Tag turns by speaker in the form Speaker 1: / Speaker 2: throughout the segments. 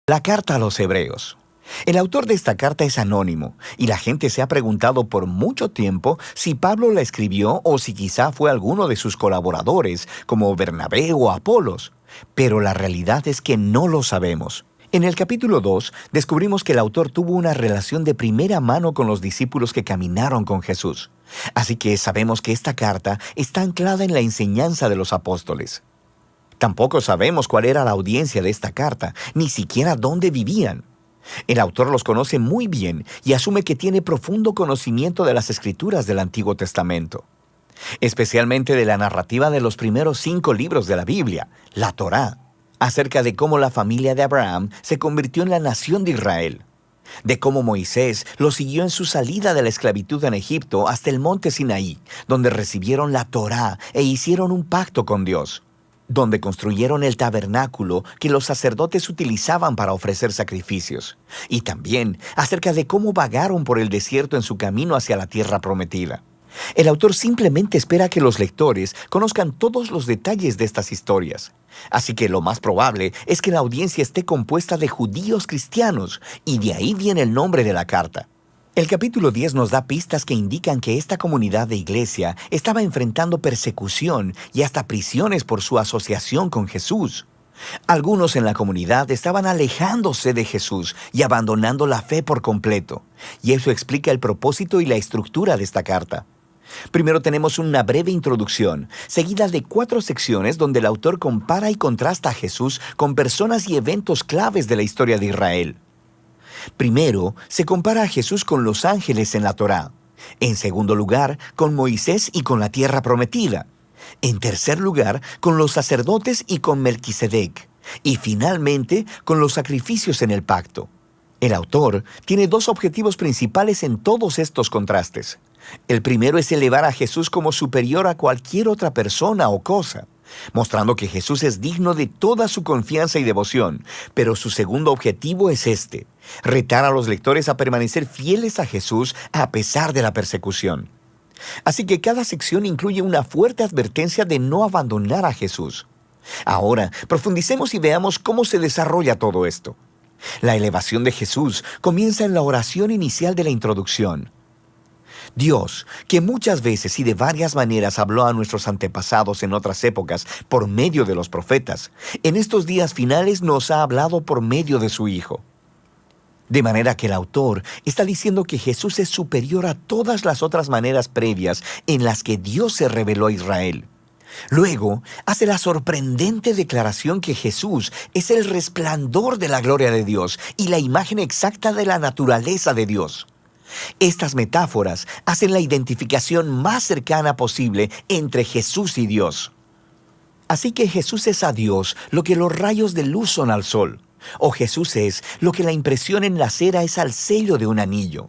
Speaker 1: La carta a los Hebreos. El autor de esta carta es anónimo, y la gente se ha preguntado por mucho tiempo si Pablo la escribió o si quizá fue alguno de sus colaboradores, como Bernabé o Apolos. Pero la realidad es que no lo sabemos. En el capítulo 2 descubrimos que el autor tuvo una relación de primera mano con los discípulos que caminaron con Jesús. Así que sabemos que esta carta está anclada en la enseñanza de los apóstoles. Tampoco sabemos cuál era la audiencia de esta carta, ni siquiera dónde vivían. El autor los conoce muy bien y asume que tiene profundo conocimiento de las escrituras del Antiguo Testamento, especialmente de la narrativa de los primeros 5 libros de la Biblia, la Torá, acerca de cómo la familia de Abraham se convirtió en la nación de Israel, de cómo Moisés los siguió en su salida de la esclavitud en Egipto hasta el monte Sinaí, donde recibieron la Torá e hicieron un pacto con Dios, donde construyeron el tabernáculo que los sacerdotes utilizaban para ofrecer sacrificios, y también acerca de cómo vagaron por el desierto en su camino hacia la tierra prometida. El autor simplemente espera que los lectores conozcan todos los detalles de estas historias. Así que lo más probable es que la audiencia esté compuesta de judíos cristianos, y de ahí viene el nombre de la carta. El capítulo 10 nos da pistas que indican que esta comunidad de iglesia estaba enfrentando persecución y hasta prisiones por su asociación con Jesús. Algunos en la comunidad estaban alejándose de Jesús y abandonando la fe por completo, y eso explica el propósito y la estructura de esta carta. Primero tenemos una breve introducción, seguida de 4 secciones donde el autor compara y contrasta a Jesús con personas y eventos claves de la historia de Israel. Primero, se compara a Jesús con los ángeles en la Torá. En segundo lugar, con Moisés y con la tierra prometida. En tercer lugar, con los sacerdotes y con Melquisedec. Y finalmente, con los sacrificios en el pacto. El autor tiene 2 objetivos principales en todos estos contrastes. El primero es elevar a Jesús como superior a cualquier otra persona o cosa, mostrando que Jesús es digno de toda su confianza y devoción. Pero su segundo objetivo es retar a los lectores a permanecer fieles a Jesús a pesar de la persecución. Así que cada sección incluye una fuerte advertencia de no abandonar a Jesús. Ahora, profundicemos y veamos cómo se desarrolla todo esto. La elevación de Jesús comienza en la oración inicial de la introducción. Dios, que muchas veces y de varias maneras habló a nuestros antepasados en otras épocas por medio de los profetas, en estos días finales nos ha hablado por medio de su Hijo. De manera que el autor está diciendo que Jesús es superior a todas las otras maneras previas en las que Dios se reveló a Israel. Luego, hace la sorprendente declaración que Jesús es el resplandor de la gloria de Dios y la imagen exacta de la naturaleza de Dios. Estas metáforas hacen la identificación más cercana posible entre Jesús y Dios. Así que Jesús es a Dios lo que los rayos de luz son al sol, o Jesús es lo que la impresión en la cera es al sello de un anillo.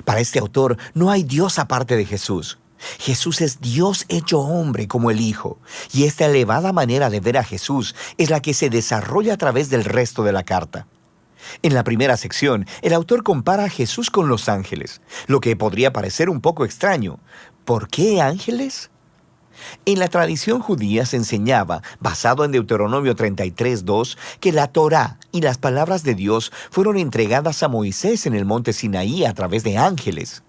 Speaker 1: Para este autor no hay Dios aparte de Jesús. Jesús es Dios hecho hombre como el Hijo, y esta elevada manera de ver a Jesús es la que se desarrolla a través del resto de la carta. En la primera sección, el autor compara a Jesús con los ángeles, lo que podría parecer un poco extraño. ¿Por qué ángeles? En la tradición judía se enseñaba, basado en Deuteronomio 33:2, que la Torá y las palabras de Dios fueron entregadas a Moisés en el monte Sinaí a través de ángeles.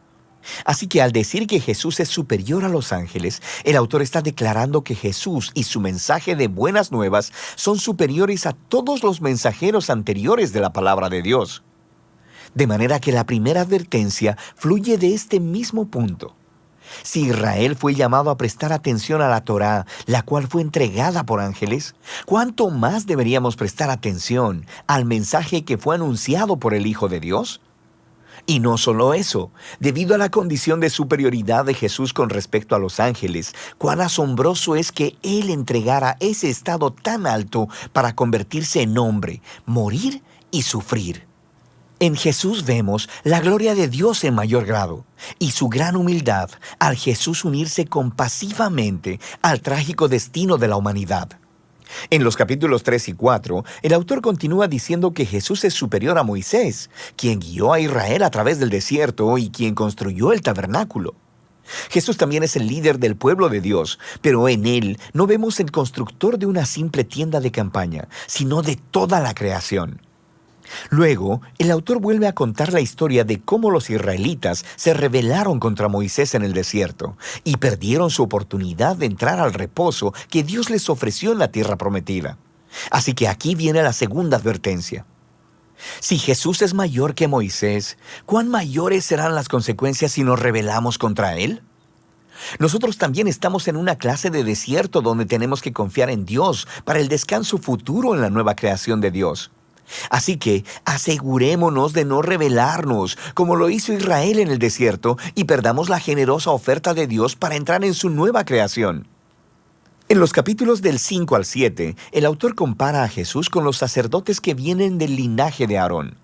Speaker 1: Así que al decir que Jesús es superior a los ángeles, el autor está declarando que Jesús y su mensaje de buenas nuevas son superiores a todos los mensajeros anteriores de la palabra de Dios. De manera que la primera advertencia fluye de este mismo punto. Si Israel fue llamado a prestar atención a la Torá, la cual fue entregada por ángeles, ¿cuánto más deberíamos prestar atención al mensaje que fue anunciado por el Hijo de Dios? Y no solo eso, debido a la condición de superioridad de Jesús con respecto a los ángeles, cuán asombroso es que Él entregara ese estado tan alto para convertirse en hombre, morir y sufrir. En Jesús vemos la gloria de Dios en mayor grado y su gran humildad al Jesús unirse compasivamente al trágico destino de la humanidad. En los capítulos 3 y 4, el autor continúa diciendo que Jesús es superior a Moisés, quien guió a Israel a través del desierto y quien construyó el tabernáculo. Jesús también es el líder del pueblo de Dios, pero en Él no vemos el constructor de una simple tienda de campaña, sino de toda la creación. Luego, el autor vuelve a contar la historia de cómo los israelitas se rebelaron contra Moisés en el desierto y perdieron su oportunidad de entrar al reposo que Dios les ofreció en la tierra prometida. Así que aquí viene la segunda advertencia. Si Jesús es mayor que Moisés, ¿cuán mayores serán las consecuencias si nos rebelamos contra Él? Nosotros también estamos en una clase de desierto donde tenemos que confiar en Dios para el descanso futuro en la nueva creación de Dios. Así que asegurémonos de no rebelarnos, como lo hizo Israel en el desierto, y perdamos la generosa oferta de Dios para entrar en su nueva creación. En los capítulos del 5 al 7, el autor compara a Jesús con los sacerdotes que vienen del linaje de Aarón.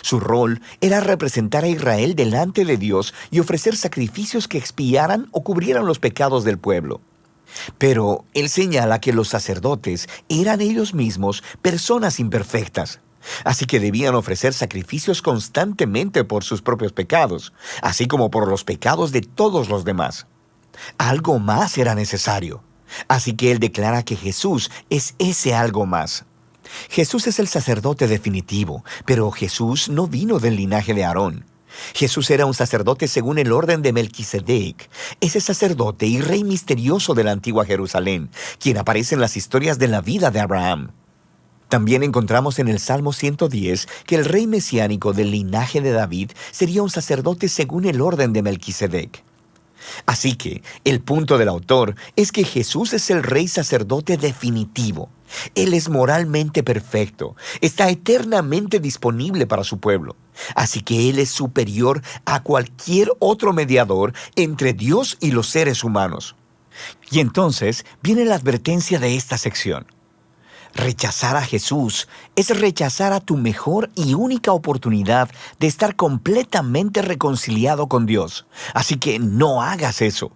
Speaker 1: Su rol era representar a Israel delante de Dios y ofrecer sacrificios que expiaran o cubrieran los pecados del pueblo. Pero él señala que los sacerdotes eran ellos mismos personas imperfectas, así que debían ofrecer sacrificios constantemente por sus propios pecados, así como por los pecados de todos los demás. Algo más era necesario, así que él declara que Jesús es ese algo más. Jesús es el sacerdote definitivo, pero Jesús no vino del linaje de Aarón. Jesús era un sacerdote según el orden de Melquisedec, ese sacerdote y rey misterioso de la antigua Jerusalén, quien aparece en las historias de la vida de Abraham. También encontramos en el Salmo 110 que el rey mesiánico del linaje de David sería un sacerdote según el orden de Melquisedec. Así que el punto del autor es que Jesús es el rey sacerdote definitivo. Él es moralmente perfecto, está eternamente disponible para su pueblo. Así que Él es superior a cualquier otro mediador entre Dios y los seres humanos. Y entonces viene la advertencia de esta sección. Rechazar a Jesús es rechazar a tu mejor y única oportunidad de estar completamente reconciliado con Dios. Así que no hagas eso.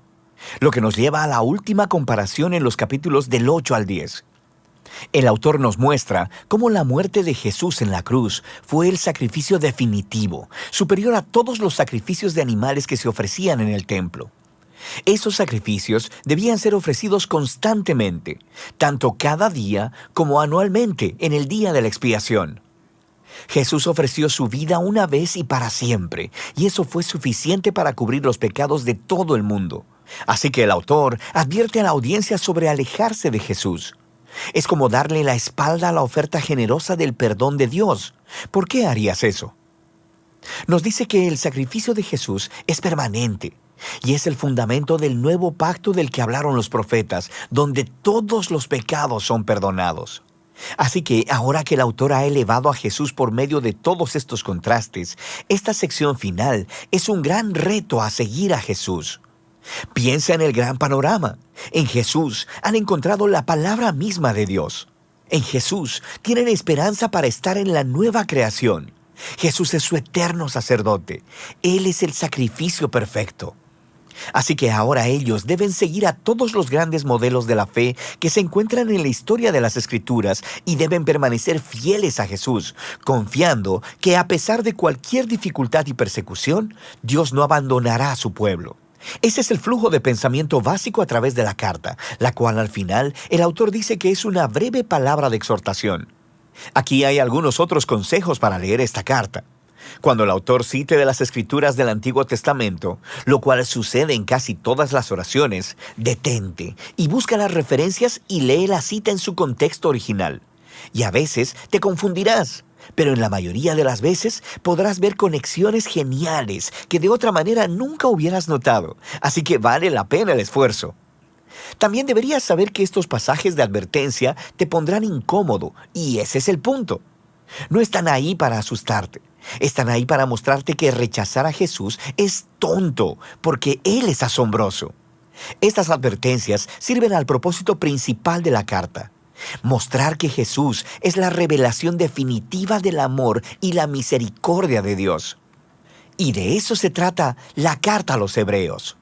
Speaker 1: Lo que nos lleva a la última comparación en los capítulos del 8 al 10. El autor nos muestra cómo la muerte de Jesús en la cruz fue el sacrificio definitivo, superior a todos los sacrificios de animales que se ofrecían en el templo. Esos sacrificios debían ser ofrecidos constantemente, tanto cada día como anualmente en el día de la expiación. Jesús ofreció su vida una vez y para siempre, y eso fue suficiente para cubrir los pecados de todo el mundo. Así que el autor advierte a la audiencia sobre alejarse de Jesús. Es como darle la espalda a la oferta generosa del perdón de Dios. ¿Por qué harías eso? Nos dice que el sacrificio de Jesús es permanente y es el fundamento del nuevo pacto del que hablaron los profetas, donde todos los pecados son perdonados. Así que ahora que el autor ha elevado a Jesús por medio de todos estos contrastes, esta sección final es un gran reto a seguir a Jesús. Piensa en el gran panorama. En Jesús han encontrado la palabra misma de Dios. En Jesús tienen esperanza para estar en la nueva creación. Jesús es su eterno sacerdote. Él es el sacrificio perfecto. Así que ahora ellos deben seguir a todos los grandes modelos de la fe que se encuentran en la historia de las Escrituras y deben permanecer fieles a Jesús, confiando que a pesar de cualquier dificultad y persecución, Dios no abandonará a su pueblo. Ese es el flujo de pensamiento básico a través de la carta, la cual al final el autor dice que es una breve palabra de exhortación. Aquí hay algunos otros consejos para leer esta carta. Cuando el autor cite de las Escrituras del Antiguo Testamento, lo cual sucede en casi todas las oraciones, detente y busca las referencias y lee la cita en su contexto original. Y a veces te confundirás, pero en la mayoría de las veces podrás ver conexiones geniales que de otra manera nunca hubieras notado, así que vale la pena el esfuerzo. También deberías saber que estos pasajes de advertencia te pondrán incómodo, y ese es el punto. No están ahí para asustarte, están ahí para mostrarte que rechazar a Jesús es tonto, porque Él es asombroso. Estas advertencias sirven al propósito principal de la carta: mostrar que Jesús es la revelación definitiva del amor y la misericordia de Dios. Y de eso se trata la carta a los Hebreos.